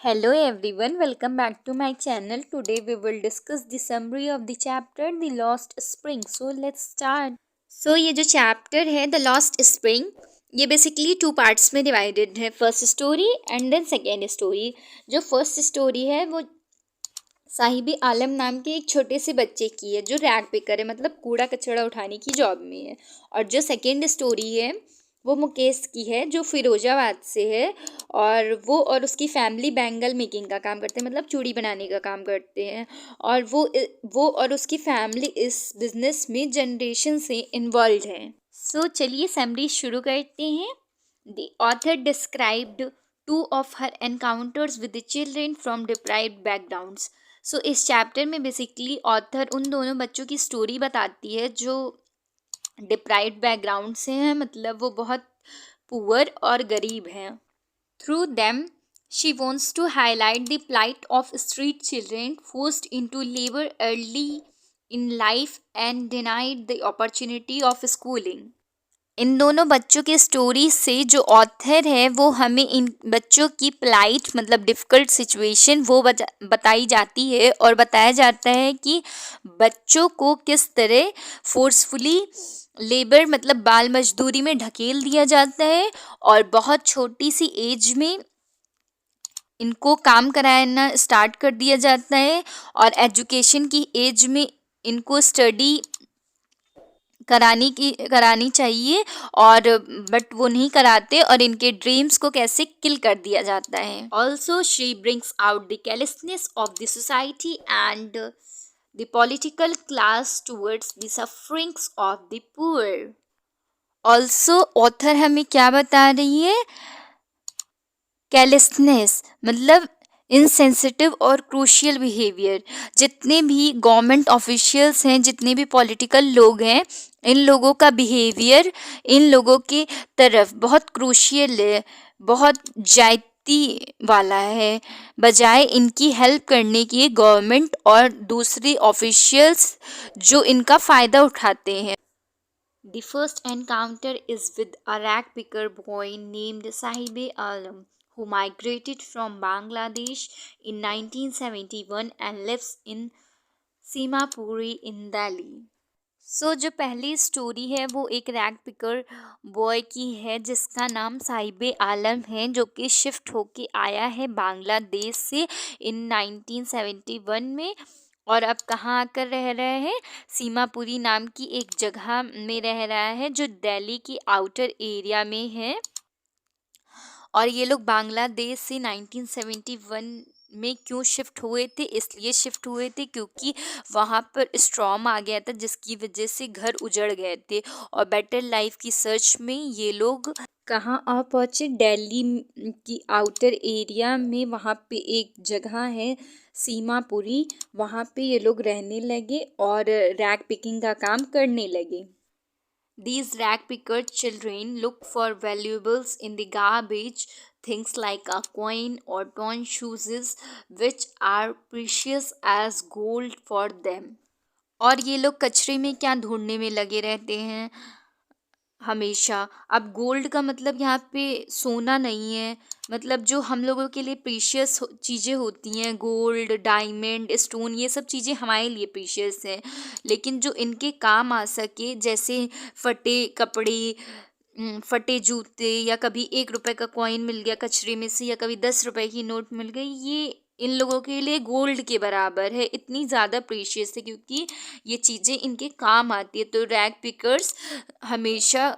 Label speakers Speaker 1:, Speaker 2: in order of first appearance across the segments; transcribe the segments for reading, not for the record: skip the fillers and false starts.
Speaker 1: Hello everyone, welcome back to my channel. Today we will discuss the summary of the chapter The Lost Spring. So let's start. ये जो chapter है the lost spring, ये basically two parts में divided है. First story and then second story. जो first story है वो साहिबी आलम नाम के एक छोटे से बच्चे की है जो रैग पिकर है, मतलब कूड़ा कचरा उठाने की जॉब में है. और जो सेकेंड स्टोरी है वो मुकेश की है जो फिरोजाबाद से है, और वो और उसकी फैमिली बैंगल मेकिंग का काम करते हैं, मतलब चूड़ी बनाने का काम करते हैं. और वो और उसकी फैमिली इस बिजनेस में जनरेशन से इन्वॉल्व है. चलिए समरी शुरू करते हैं. The author described two of her encounters with the children from deprived backgrounds. इस चैप्टर में बेसिकली ऑथर उन दोनों बच्चों की स्टोरी बताती है जो डिप्राइव्ड बैकग्राउंड से हैं, मतलब वो बहुत पुअर और गरीब हैं. Through them she wants to highlight the plight of street children forced into labour early in life and denied the opportunity of schooling. इन दोनों बच्चों के स्टोरी से जो ऑथर है वो हमें इन बच्चों की प्लाइट, मतलब डिफ़िकल्ट सिचुएशन, वो बताई जाती है और बताया जाता है कि बच्चों को किस तरह फोर्सफुली लेबर, मतलब बाल मजदूरी में ढकेल दिया जाता है और बहुत छोटी सी एज में इनको काम कराना स्टार्ट कर दिया जाता है. और एजुकेशन की एज में इनको स्टडी करानी चाहिए, और बट वो नहीं कराते और इनके ड्रीम्स को कैसे किल कर दिया जाता है. Also she brings out the carelessness of the society and the political class towards the sufferings of the poor. Also author हमें क्या बता रही है? केयरलेसनेस मतलब इनसेंसिटिव और क्रूशियल बिहेवियर. जितने भी गवर्नमेंट ऑफिशियल्स हैं, जितने भी पॉलिटिकल लोग हैं, इन लोगों का बिहेवियर इन लोगों के तरफ बहुत क्रूशियल है, बहुत जायती वाला है. बजाय इनकी हेल्प करने की गवर्नमेंट और दूसरे ऑफिशियल्स जो इनका फ़ायदा उठाते हैं. The first encounter is with a rag picker boy named Sahibe Alam, who migrated from Bangladesh in 1971 and lives in Simapuri in Delhi. जो पहली स्टोरी है वो एक रैग पिकर बॉय की है जिसका नाम साहिबे आलम है, जो कि शिफ्ट होके आया है बांग्लादेश से इन 1971 में, और अब कहाँ आकर रह रहा है? सीमापुरी नाम की एक जगह में रह रहा है जो दिल्ली की आउटर एरिया में है. और ये लोग बांग्लादेश से 1971 में क्यों शिफ्ट हुए थे? इसलिए शिफ्ट हुए थे क्योंकि वहाँ पर स्ट्रॉम आ गया था जिसकी वजह से घर उजड़ गए थे, और बेटर लाइफ की सर्च में ये लोग कहाँ आ पहुँचे? दिल्ली की आउटर एरिया में. वहाँ पे एक जगह है सीमापुरी, वहाँ पे ये लोग रहने लगे और रैग पिकिंग का काम करने लगे. These rag-picker children look for valuables in the garbage, things like a coin or torn shoes, which are precious as gold for them. और ये लोग कचरे में क्या ढूंढने में लगे रहते हैं हमेशा. अब गोल्ड का मतलब यहाँ पे सोना नहीं है, मतलब जो हम लोगों के लिए प्रीशियस चीज़ें होती हैं, गोल्ड, डायमंड, स्टोन, ये सब चीज़ें हमारे लिए प्रीशियस हैं. लेकिन जो इनके काम आ सके, जैसे फटे कपड़े, फटे जूते, या कभी 1 रुपए का कॉइन मिल गया कचरे में से, या कभी 10 रुपए की नोट मिल गई, ये इन लोगों के लिए गोल्ड के बराबर है. इतनी ज़्यादा प्रीशियस है क्योंकि ये चीज़ें इनके काम आती है. तो रैग पिकर्स हमेशा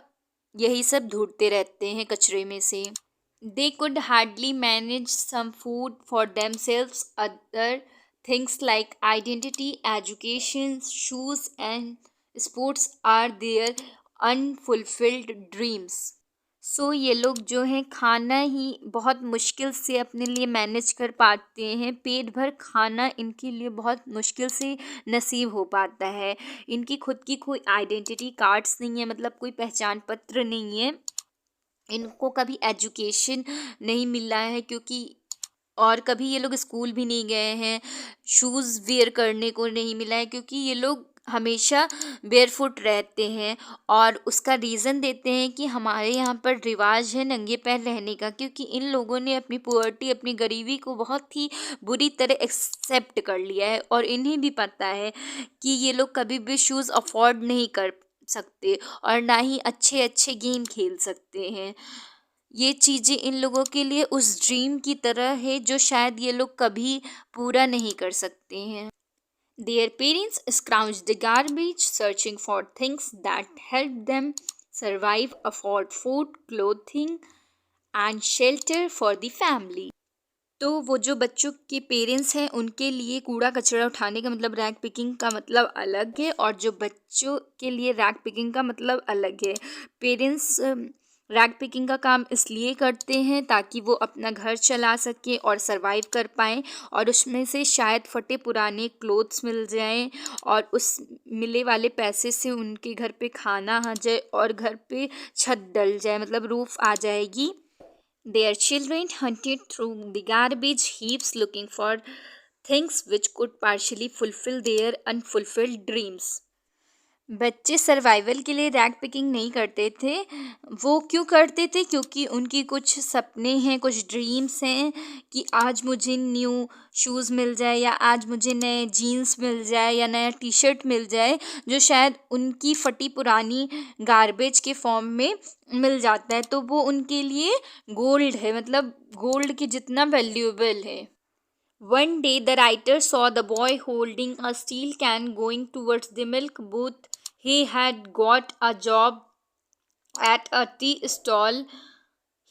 Speaker 1: यही सब ढूंढते रहते हैं कचरे में से. They could hardly manage some food for themselves. Other things like identity, education, shoes and sports are their unfulfilled dreams. ये लोग जो हैं खाना ही बहुत मुश्किल से अपने लिए मैनेज कर पाते हैं. पेट भर खाना इनके लिए बहुत मुश्किल से नसीब हो पाता है. इनकी खुद की कोई आइडेंटिटी कार्ड्स नहीं है, मतलब कोई पहचान पत्र नहीं है. इनको कभी एजुकेशन नहीं मिला है क्योंकि, और कभी ये लोग स्कूल भी नहीं गए हैं. शूज़ वेयर करने को नहीं मिला है क्योंकि ये लोग हमेशा बेयरफुट रहते हैं, और उसका रीज़न देते हैं कि हमारे यहाँ पर रिवाज है नंगे पैर रहने का, क्योंकि इन लोगों ने अपनी पुअर्टी, अपनी गरीबी को बहुत ही बुरी तरह एक्सेप्ट कर लिया है, और इन्हें भी पता है कि ये लोग कभी भी शूज़ अफोर्ड नहीं कर सकते और ना ही अच्छे अच्छे गेम खेल सकते हैं। ये चीज़ें इन लोगों के लिए उस ड्रीम की तरह है जो शायद ये लोग कभी पूरा नहीं कर सकते हैं। Their parents scrounged the garbage, searching for things that helped them survive, afford food, clothing, and shelter for the family. तो वो जो बच्चों के पेरेंट्स हैं उनके लिए कूड़ा कचरा उठाने का मतलब रैग पिकिंग का मतलब अलग है, और जो बच्चों के लिए रैग पिकिंग का मतलब अलग है। पेरेंट्स रैग पिकिंग का काम इसलिए करते हैं ताकि वो अपना घर चला सकें और सरवाइव कर पाएँ, और उसमें से शायद फटे पुराने क्लोथ्स मिल जाएं, और उस मिले वाले पैसे से उनके घर पे खाना आ जाए और घर पे छत डल जाए, मतलब रूफ आ जाएगी। Their children hunted through the garbage heaps looking for things which could partially fulfill their unfulfilled dreams. बच्चे सर्वाइवल के लिए रैग पिकिंग नहीं करते थे। वो क्यों करते थे? क्योंकि उनकी कुछ सपने हैं, कुछ ड्रीम्स हैं कि आज मुझे न्यू शूज़ मिल जाए, या आज मुझे नए जीन्स मिल जाए, या नया टी शर्ट मिल जाए, जो शायद उनकी फटी पुरानी गार्बेज के फॉर्म में मिल जाता है। तो वो उनके लिए गोल्ड है, मतलब गोल्ड के जितना वैल्यूएबल है। One day, the writer saw the boy holding a steel can going towards the milk booth. He had got a job at a tea stall.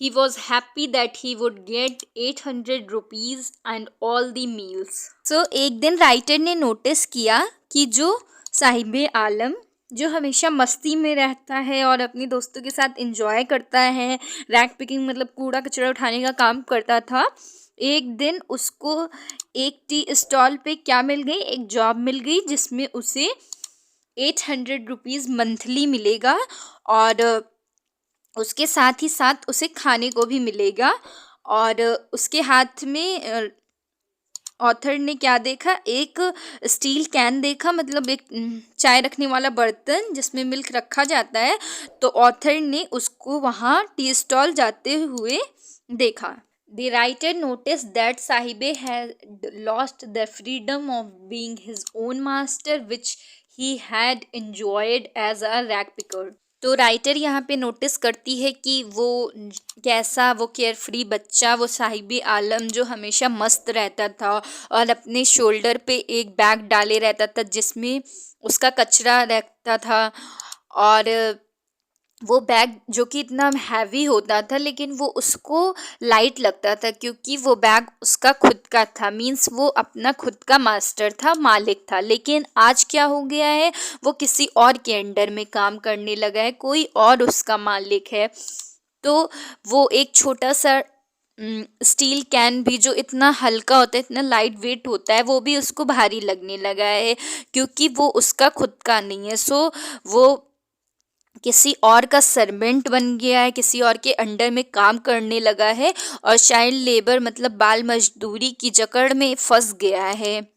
Speaker 1: He was happy that he would get 800 rupees and all the meals. So, एक दिन writer ने notice किया कि जो साहिबे आलम, जो हमेशा मस्ती में रहता है और अपने दोस्तों के साथ एंजॉय करता है, रैग पिकिंग मतलब कूड़ा कचरा उठाने का काम करता था, एक दिन उसको एक टी स्टॉल पे क्या मिल गई? एक जॉब मिल गई जिसमें उसे 800 रुपीज़ मंथली मिलेगा, और उसके साथ ही साथ उसे खाने को भी मिलेगा। और उसके हाथ में ऑथर ने क्या देखा? एक स्टील कैन देखा, मतलब एक चाय रखने वाला बर्तन जिसमें मिल्क रखा जाता है। तो ऑथर ने उसको वहाँ टी स्टॉल जाते हुए देखा। The writer noticed that Sahibe had lost the freedom of being his own master, which he had enjoyed as a rag picker. तो राइटर यहाँ पे नोटिस करती है कि वो कैसा, वो केयर फ्री बच्चा, वो साहिबे आलम जो हमेशा मस्त रहता था और अपने शोल्डर पे एक बैग डाले रहता था जिसमें उसका कचरा रहता था, और वो बैग जो कि इतना हैवी होता था लेकिन वो उसको लाइट लगता था क्योंकि वो बैग उसका खुद का था। मीन्स वो अपना खुद का मास्टर था, मालिक था। लेकिन आज क्या हो गया है? वो किसी और के अंडर में काम करने लगा है, कोई और उसका मालिक है। तो वो एक छोटा सा स्टील कैन भी जो इतना हल्का होता है, इतना लाइट वेट होता है, वो भी उसको भारी लगने लगा है क्योंकि वो उसका खुद का नहीं है। सो वो किसी और का सर्वेंट बन गया है, किसी और के अंडर में काम करने लगा है और चाइल्ड लेबर मतलब बाल मजदूरी की जकड़ में फंस गया है।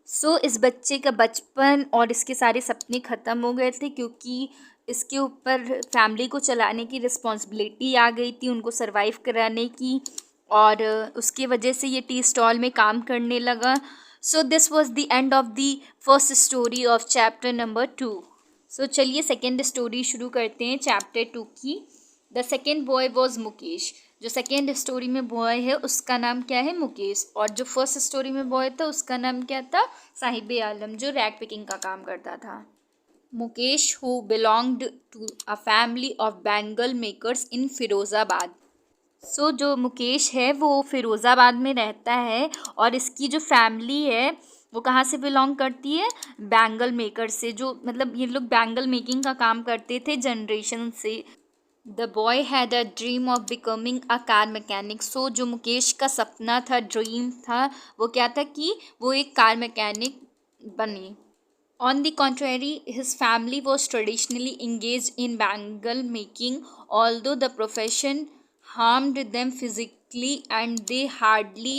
Speaker 1: सो इस बच्चे का बचपन और इसके सारे सपने ख़त्म हो गए थे क्योंकि इसके ऊपर फैमिली को चलाने की रिस्पॉन्सिबिलिटी आ गई थी, उनको सरवाइव कराने की, और उसके वजह से ये टी स्टॉल में काम करने लगा। So this was the end of the first story of chapter number 2। सो चलिए सेकेंड स्टोरी शुरू करते हैं चैप्टर 2 की। The second boy was Mukesh. जो सेकेंड स्टोरी में बॉय है उसका नाम क्या है? मुकेश। और जो फर्स्ट स्टोरी में बॉय था उसका नाम क्या था? साहिबे आलम, जो रैग पिकिंग का काम करता था। Mukesh who belonged to a family of bangle makers in Firozabad. So जो मुकेश है वो फिरोज़ाबाद में रहता है और इसकी जो फैमिली है वो कहाँ से बिलोंग करती है? बैंगल मेकर से। जो मतलब ये लोग बैंगल मेकिंग का काम करते थे जनरेशन से। The boy had a dream of becoming a car mechanic. So जो मुकेश का सपना था, ड्रीम था, वो क्या था कि वो एक कार मैकेनिक बने। On the contrary, his family was traditionally engaged in bangle making, although the profession harmed them physically and they hardly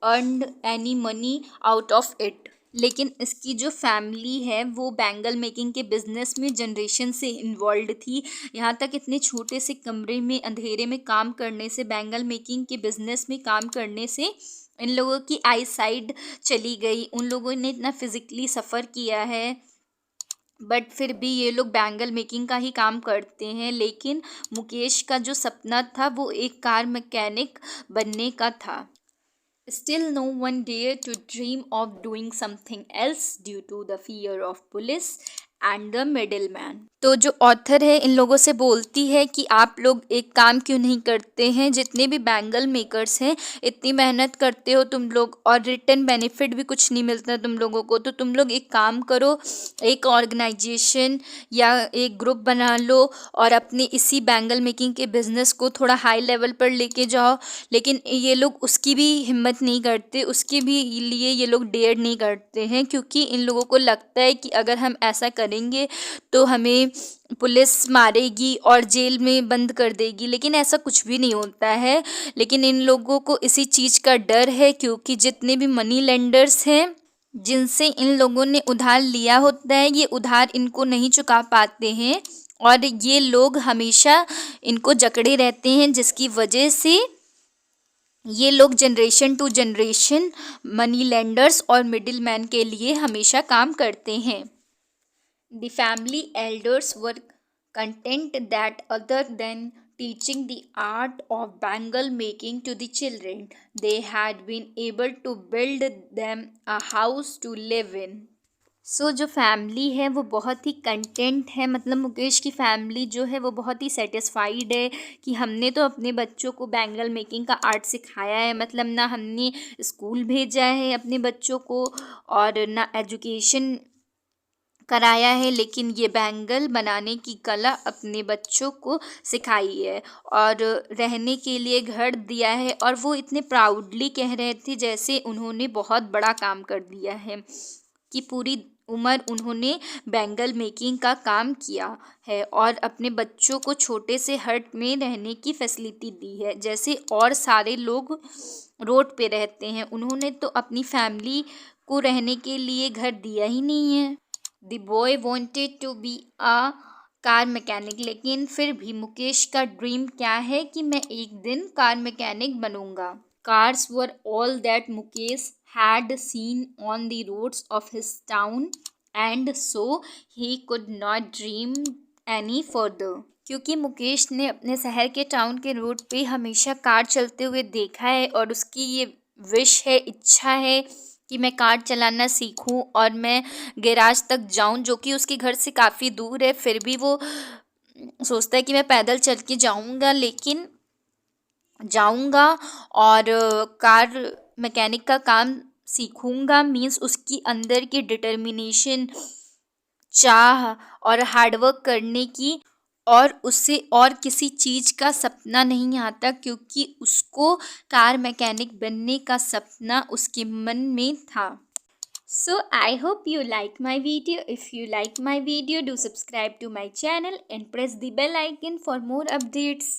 Speaker 1: earned any money out of it. लेकिन इसकी जो फैमिली है वो बैंगल मेकिंग के business में generation से involve थी। यहाँ तक इतने छोटे से कमरे में अंधेरे में काम करने से, बैंगल मेकिंग के बिजनेस में काम करने से इन लोगों की आई साइड चली गई। उन लोगों ने इतना फिजिकली सफ़र किया है, बट फिर भी ये लोग बैंगल मेकिंग का ही काम करते हैं। लेकिन मुकेश का जो सपना था वो एक कार मैकेनिक बनने का था। Still, no one dared to dream of doing something else due to the fear of police and the middleman. तो जो ऑथर है इन लोगों से बोलती है कि आप लोग एक काम क्यों नहीं करते हैं, जितने भी बैंगल मेकर्स हैं इतनी मेहनत करते हो तुम लोग और रिटर्न बेनिफिट भी कुछ नहीं मिलता तुम लोगों को, तो तुम लोग एक काम करो, एक ऑर्गेनाइजेशन या एक ग्रुप बना लो और अपने इसी बैंगल मेकिंग के बिजनेस को थोड़ा हाई लेवल पर लेके जाओ। लेकिन ये लोग उसकी भी हिम्मत नहीं करते, उसके भी लिए ये लोग डेयर नहीं करते हैं, क्योंकि इन लोगों को लगता है कि अगर हम ऐसा करेंगे तो हमें पुलिस मारेगी और जेल में बंद कर देगी। लेकिन ऐसा कुछ भी नहीं होता है। लेकिन इन लोगों को इसी चीज़ का डर है, क्योंकि जितने भी मनी लेंडर्स हैं जिनसे इन लोगों ने उधार लिया होता है, ये उधार इनको नहीं चुका पाते हैं और ये लोग हमेशा इनको जकड़े रहते हैं, जिसकी वजह से ये लोग generation to generation money lenders और मिडिल मैन के लिए हमेशा काम करते हैं। The family elders were content that other than teaching the art of bangle making to the children, they had been able to build them a house to live in. सो जो family है वो बहुत ही कंटेंट है, मतलब मुकेश की family जो है वो बहुत ही सेटिस्फाइड है कि हमने तो अपने बच्चों को बैंगल मेकिंग का आर्ट सिखाया है, मतलब ना हमने स्कूल भेजा है अपने बच्चों को और ना एजुकेशन कराया है, लेकिन ये बैंगल बनाने की कला अपने बच्चों को सिखाई है और रहने के लिए घर दिया है। और वो इतने प्राउडली कह रहे थे जैसे उन्होंने बहुत बड़ा काम कर दिया है, कि पूरी उम्र उन्होंने बैंगल मेकिंग का काम किया है और अपने बच्चों को छोटे से हट में रहने की फैसिलिटी दी है, जैसे और सारे लोग रोड पे रहते हैं। उन्होंने तो अपनी फैमिली को रहने के लिए घर दिया ही नहीं है। The boy wanted to be a car mechanic, लेकिन फिर भी मुकेश का ड्रीम क्या है कि मैं एक दिन कार मैकेनिक बनूंगा। Cars were all that Mukesh had seen on the roads of his town and so he could not dream any further, क्योंकि मुकेश ने अपने शहर के टाउन के रोड पे हमेशा कार चलते हुए देखा है और उसकी ये विश है, इच्छा है कि मैं कार चलाना सीखूं और मैं गैराज तक जाऊं, जो कि उसके घर से काफ़ी दूर है। फिर भी वो सोचता है कि मैं पैदल चल के जाऊंगा, लेकिन जाऊंगा और कार मैकेनिक का काम सीखूंगा। मीन्स उसकी अंदर की डिटर्मिनेशन, चाह और हार्डवर्क करने की, और उससे और किसी चीज़ का सपना नहीं आता, क्योंकि उसको कार मैकेनिक बनने का सपना उसके मन में था। So I hope you like my video. If you like my video, do subscribe to my channel and press the bell icon for more updates.